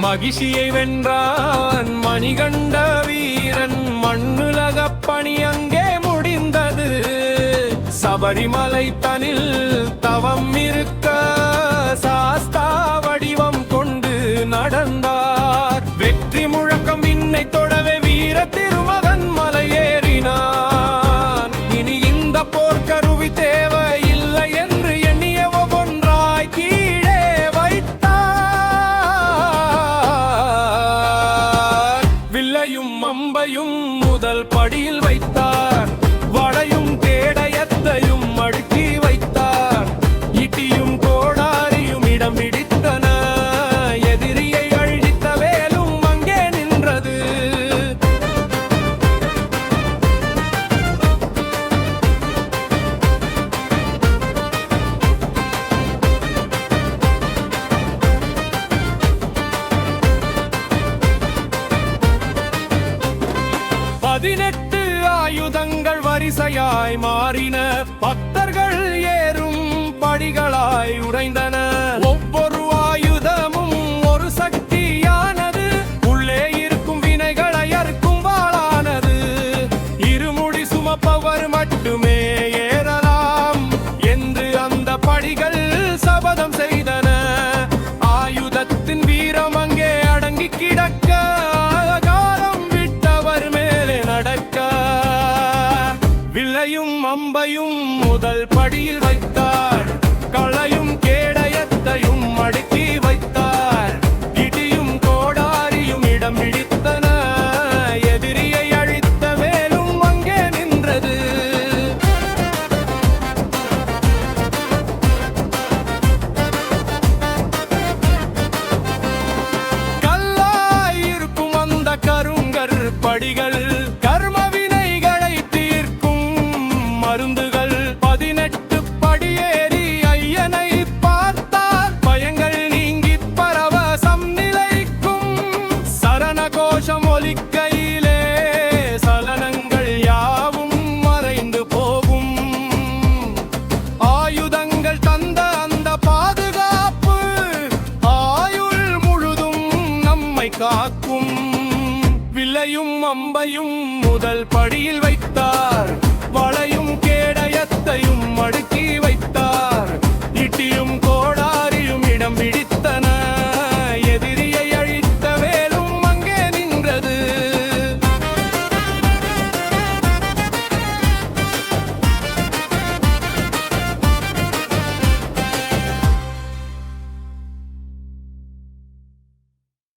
மகிழ்ச்சியை வென்றான் மணிகண்ட வீரன். மண்ணுலகப் பணி அங்கே முடிந்தது. சபரிமலை தனில் தவம் இருக்க சாஸ்தா வடிவம் கொண்டு நடந்தார். வெற்றி முழக்கம் விண்ணை தொடவே வீர திருமகன் மலையேறினான். இனி இந்த போர்க்கருவி தேவை இல்லை என்று எண்ணிய ஒவ்வொன்றாய் கீழே வைத்தார். வில்லையும் அம்பையும் முதல் படியில் வைத்தார். வளையும் கேடயத்தையும் அடுக்கி வைத்தார். இட்டியும் கோடாரியும் இடம் பிடித்தன. எதிரியை அழித்த வேலும் அங்கே நின்றது. பதினெட்டு ஆயுதங்கள் வரிசையாய் மாறின. பக்தர்கள் ஏறும் படிகளாய் உடைந்தன. ஒவ்வொரு ஆயுதமும் ஒரு சக்தியானது. உள்ளே இருக்கும் வினைகளை அறுக்கும் வாளானது. இருமுடி சுமப்பவர் மட்டுமே ஏறலாம் என்று அந்த படிகள் சபதம் செய்தன. ஆயுதத்தின் வீரம் அங்கே அடங்கி கிடக்க வில்லையும் அம்பையும் முதல் படியில் வைத்தார். களையும் கேடயத்தையும் அடுக்கி வைத்தார். இடியும் கோடாரியும் இடம் பிடித்தன. எதிரியை அழித்த வேலும் அங்கே நின்றது. கல்லாயிருக்கும் அந்த கருங்கர் படிகள் கர்ம வினைகளை தீர்க்கும் மருந்துகள். 18 படியேறி ஐயனை பார்த்தார். பயங்கள் நீங்கி பரவசம் நிலைக்கும். சரண கோஷம் ஒலிக்கையிலே சலனங்கள் யாவும் மறைந்து போகும். ஆயுதங்கள் தந்த அந்த பாதுகாப்பு ஆயுள் முழுதும் நம்மை காக்கும். வில்லையும் அம்பையும் முதல் படியில் வைத்தார்.